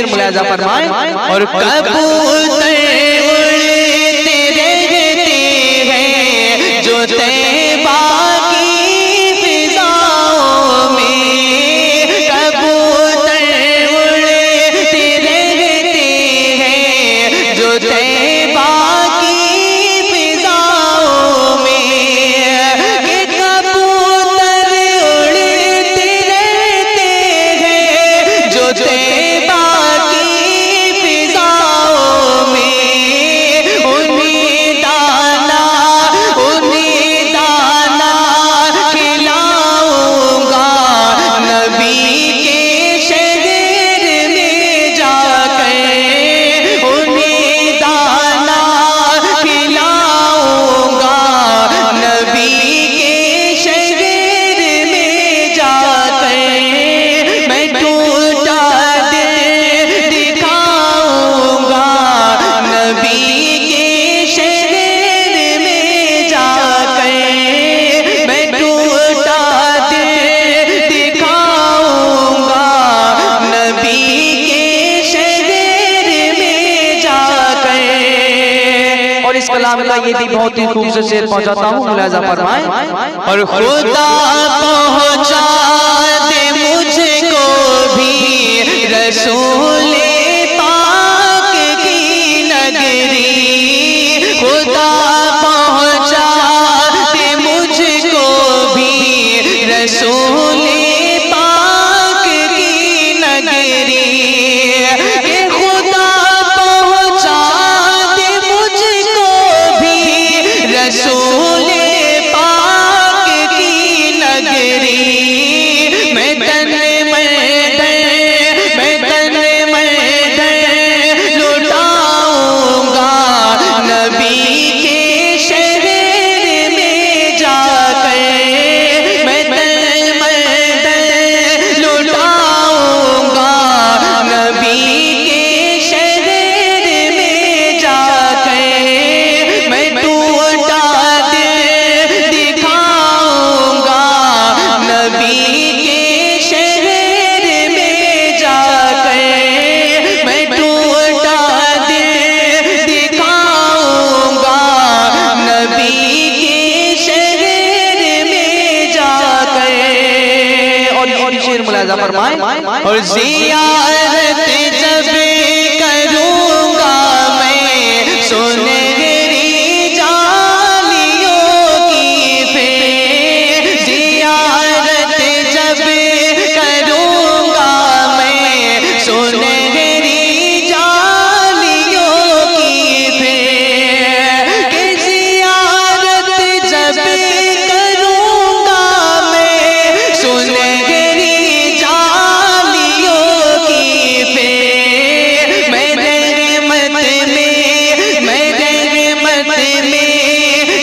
شعر ملاحظہ فرمائیں اور کبوتر اڑتے رہتے ہیں جو طیبہ کی فضاؤں میں، کبوتر اڑتے رہتے ہیں جو طیبہ کی فضاؤں میں، کہ کبوتر اڑتے رہتے ہیں جو طیبہ کی فضاؤں میں، انہیں دانا کھلاؤں گا نبی کے شہر میں جا کر، انہیں دانا کھلاؤں گا نبی کے شہر میں جا کر، میں ٹوٹا دل دکھاؤں گا نبی کے شہر میں جا کر، میں ٹوٹا دل دکھاؤں گا نبی کے شہر میں جا کر۔ اور اس کلام کا یہ بھی بہت ہی خوبصورت شعر پہنچاتا ہوں، ملاحظہ فرمائیں اور خدا پہنچا دے مجھ کو بھی رسول پاک کی نگری، خدا پہنچا دے مجھ کو بھی رسول پاک کی نگری، کہ خدا پہنچا دے مجھ کو بھی رسول پاک کی نگری، میں تن لٹاؤں گا نبی کے شہر میں جا کر، میں لٹاؤں گا نبی کے شہر میں جا کر، میں ٹوٹا دل دکھاؤں گا نبی کے شہر میں جا کر، میں ٹوٹا دل دکھاؤں گا نبی کے شہر میں جا کر۔ اور شعر ملاحظہ فرمائیں اور زیارت جب کروں گا میں سنہری جالیوں کی پھر، زیارت جب کروں گا میں سنہری جالیوں کی پھر، کہ زیارت جب کروں گا میں سنہری جالیوں کی پھر، میں رحمت میں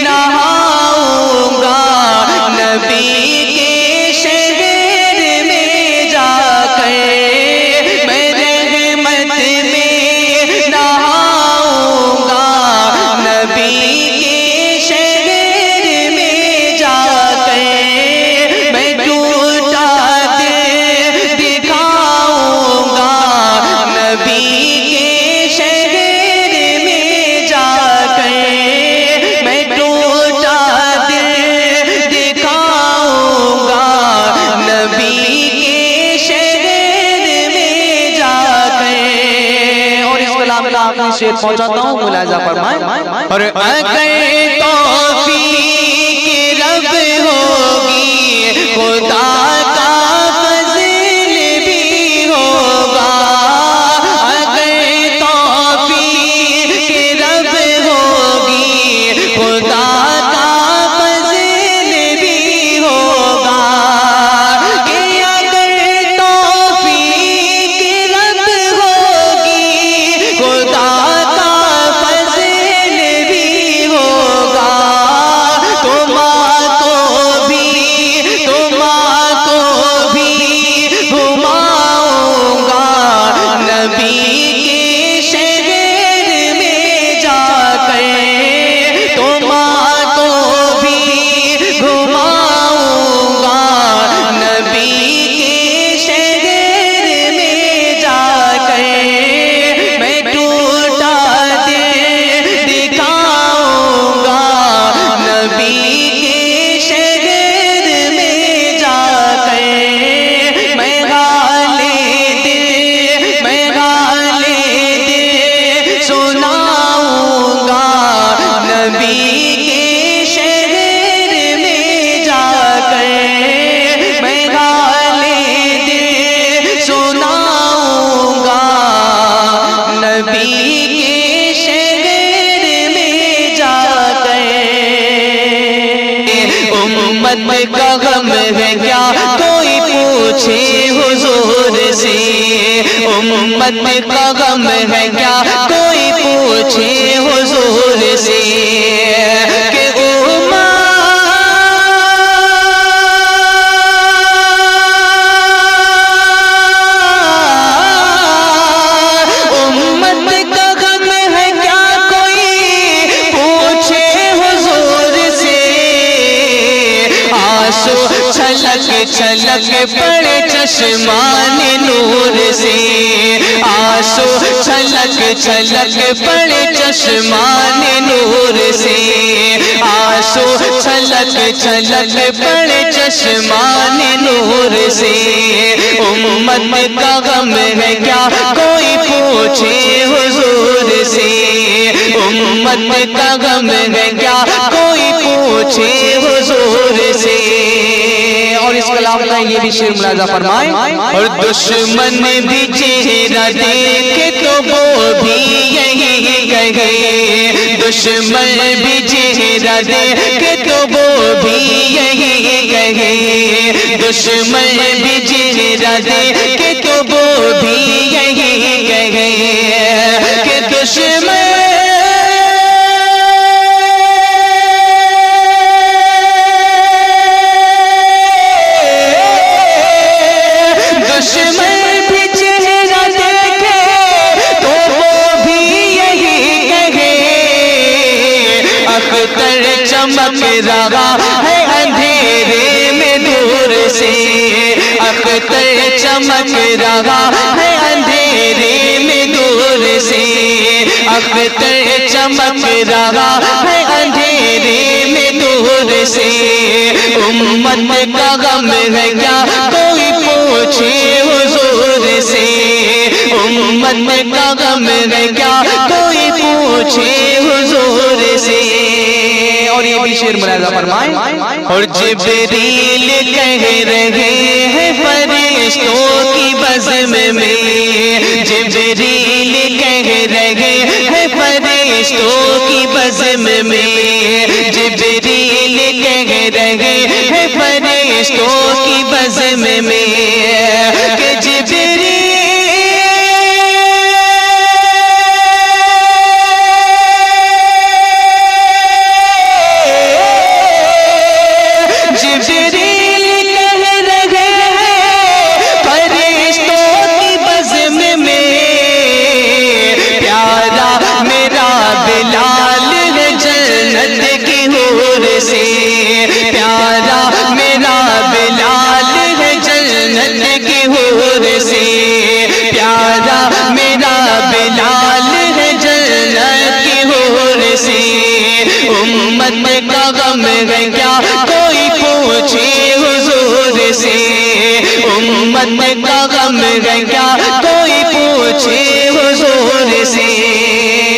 نہاؤں گا نبی کے شہر میں جا کر، میں رحمت میں نہاؤں گا نبی کے شہر میں جا کر، میں ٹوٹا دل دکھاؤں گا نبی کے شہر میں جا کر، میں ٹوٹا دل دکھاؤں گا نبی کے شہر میں جا کر۔ اور اس کلام کا آخری شعر پہنچاتا ہوں، ملاحظہ فرمائیں اور اگر توفیق رب ہوگی خدا کا فضل بھی ہوگا، اگر توفیق رب ہوگی خدا کا فضل بھی ہوگا، کہ اگر توفیق رب ہوگی خدا کا فضل بھی ہوگا، تو ماں کو امت کا غم ہے کیا کوئی پوچھے حضور سے کہ چھلک پڑے چشمان نور سے آنسو چھلک پڑے چشمان نور سے آنسو چھلک پڑے چشمان نور سے امت کا غم ہے کیا کوئی پوچھے حضور سے امت کا غم ہے کیا کوئی پوچھے حضور سے اور اس کلام کا یہ بھی شعر ملاحظہ فرمائیں اور دشمن بھی چہرہ دیکھے تو وہ بھی یہی کہے دشمن بھی چہرہ دیکھے تو وہ بھی یہی کہے دشمن بھی چہرہ دیکھے تو وہ بھی یہی کہے کہ دشمن چمک رہا ہے اندھیرے میں نور سے اختر چمک رہا ہے اندھیرے میں نور سے اختر چمک رہا ہے اندھیرے میں نور سے امت کا غم ہے کیا کوئی پوچھے حضور سے امت کا غم ہے کیا کوئی پوچھے حضور سے اور یہ بھی شعر ملاحظہ فرمائیں اور جبریل کہہ رہے ہیں فرشتوں کی بزم میں جبریل کہہ رہے ہیں فرشتوں کی بزم میں جبریل کہہ رہے ہیں فرشتوں کی بزم میں کہ جبریل امت کا غم ہے کیا کوئی پوچھے حضور سے امت کا غم ہے کیا کوئی پوچھے حضور سے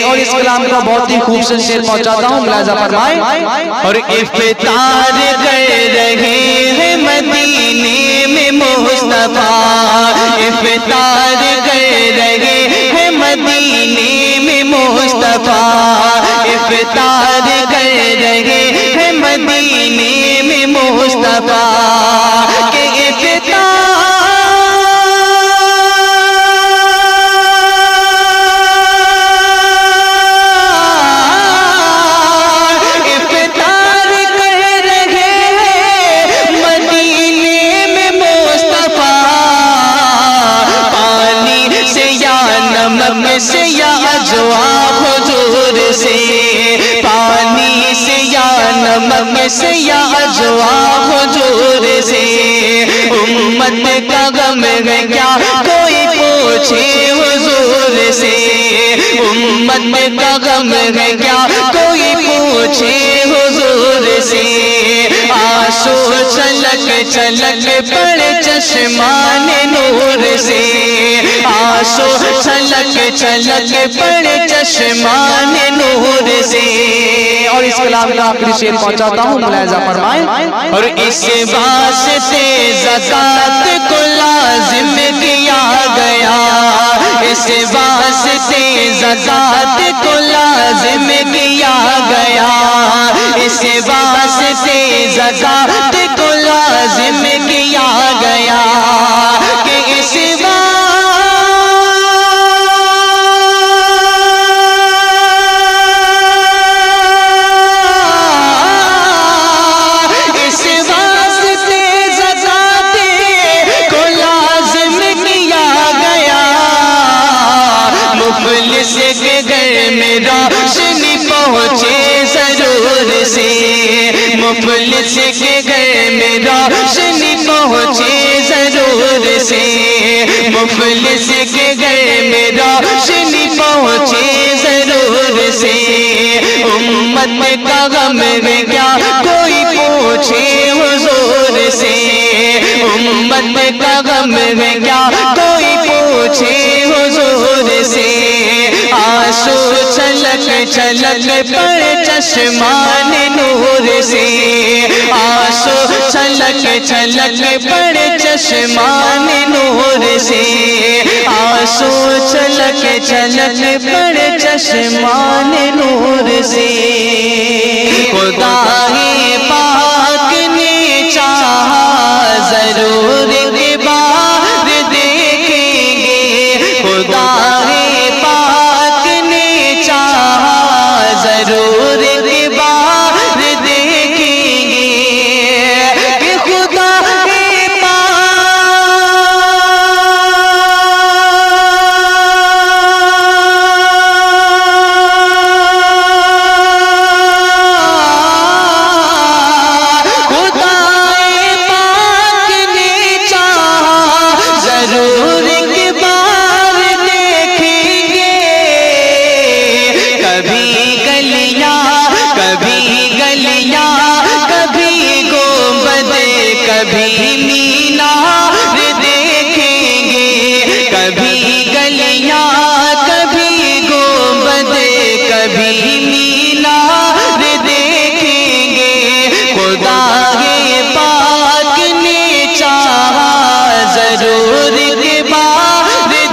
اور اس کلام کا بہت ہی خوبصورت شعر پہنچاتا ہوں ملاحظہ فرمائیں اور افطار کر رہے ہیں مدینے میں مصطفیٰ افطار کر رہے ہیں مدینے میں مصطفیٰ افطار کر رہے ہیں مدینے میں مصطفیٰ کہ سے یا جواب حضور سے پانی سے یا نمک سے یا جواب حضور سے امت کا غم ہے کیا کوئی پوچھے حضور سے امت کا غم ہے کیا کوئی پوچھے حضور سے آنسو چھلک پڑے چشمان نور سے آنسو چھلک پڑے چشمان نور سے اور اس کلام کا آخری شعر پہنچاتا ہوں ملاحظہ فرمائیں اور اس واسطے زکات کو لازم کیا گیا اس واسطے زکات کو لازم کیا گیا اس واسطے زکات کو لازم کیا گیا کہ اس واسطے میں روشنی پہنچے ضرور سے، مفلس کے گھر میں روشنی پہنچے ضرور سے، مفلس کے گھر میں روشنی پہنچے ضرور سے، امت کا غم ہے کیا کوئی پوچھے حضور سے، امت کا غم ہے کیا کوئی پوچھے حضور سے، آنسو چھلک چھلک پڑے چشمان نور سے، آنسو چھلک چھلک پڑے چشمان نور سے، آنسو چھلک چھلک پڑے چشمان نور سے، خدا پاک نے چاہا ضرور ایک بار دیکھیں گے، خدا پاک نے چاہا ضرور ایک بار دیکھیں گے، کہ خدا کبھی مینار دیکھیں گے، کبھی گلیاں کبھی گنبد کبھی مینار دیکھیں گے، خدا پاک نے چاہا ضرور ایک بار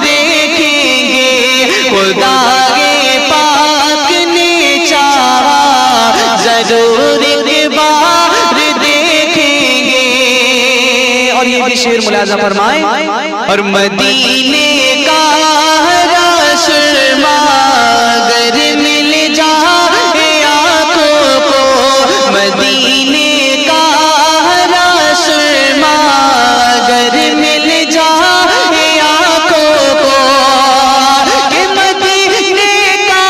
دیکھیں گے، خدا پاک نے چاہا ضرور ایک بار دیکھیں گے، اور یہ بھی شعر ملاحظہ فرمائیں، اور مدینے کا ہرا سرما اگر مل جائے آنکھوں کو، مدینے کا ہرا سرما اگر مل جائے آنکھوں کو، کہ مدینے کا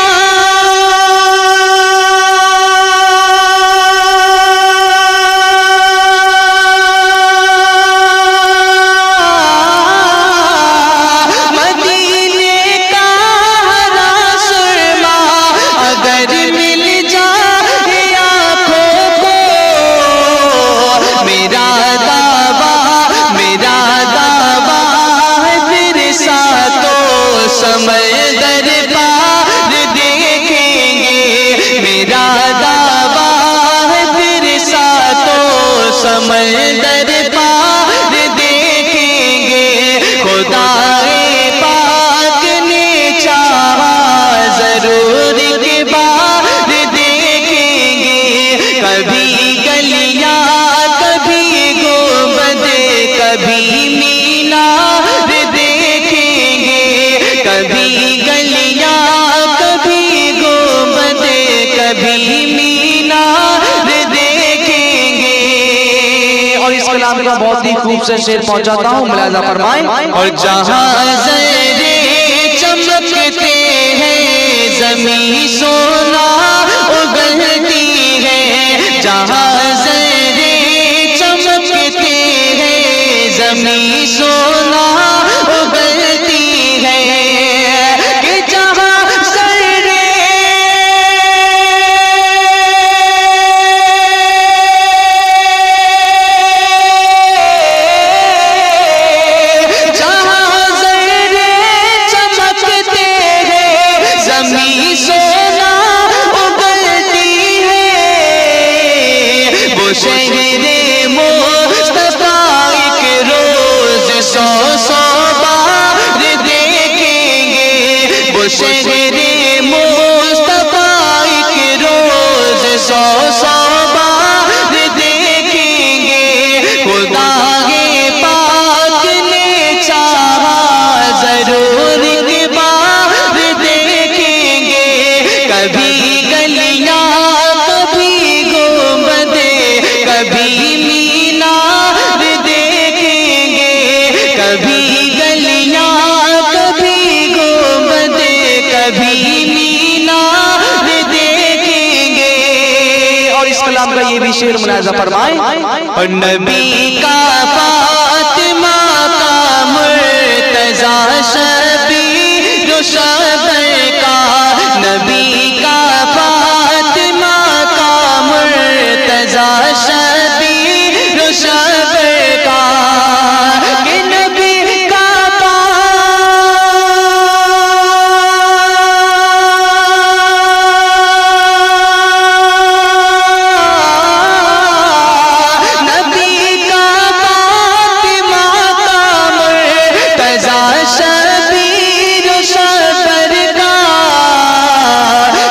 سمندر پار دیکھیں گے، میرا دعویٰ ہے پھر ساتوں سمندر پار دیکھیں گے، خدا پاک نے چاہا ضرور ایک بار دیکھیں گے، کبھی گلیاں کبھی گنبد کبھی مینار دیکھیں گے، کبھی گلیاں کبھی گنبد کبھی مینار دیکھیں گے، اور اس کلام کا بہت ہی خوبصورت شعر پہنچاتا ہوں، ملاحظہ فرمائیں، اور جہاں زرے چمکتے ہیں زمین سونا اگلتی ہے، جہاں زرے چمکتے ہیں زمین سونا اگلتی ہے، کہ جہاں زرے چمکتے ہیں زمین سونا اگلتی ہے، وہ شہر مصطفیٰ ایک روز کا یہ بھی شعر ملاحظہ فرمائیں. اور نبی کا فاطمہ کا مرتضی شبیر و شبر کا، نبی کا فاطمہ کا مرتضی شبیر و شبر کا، کہ نبی کا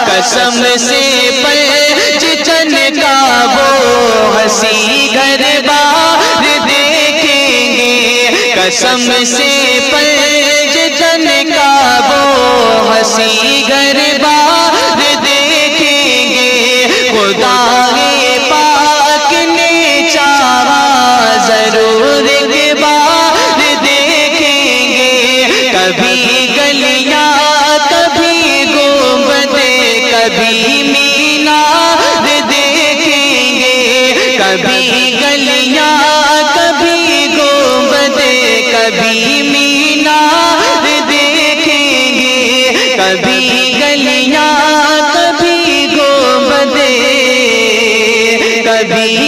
قسم سے پنج چنکا وہ ہنسی گھر بار دیکھیں گے، قسم سے پنج چنکا وہ ہنسی گھر بار دیکھیں گے. خدا پاک نے چاہا ضرور ایک بار دیکھیں گے. کبھی گلیاں کبھی کبھی مینار دیکھیں گے، کبھی گلیاں کبھی گنبد کبھی مینار دیکھیں گے، کبھی گلیاں کبھی گنبد کبھی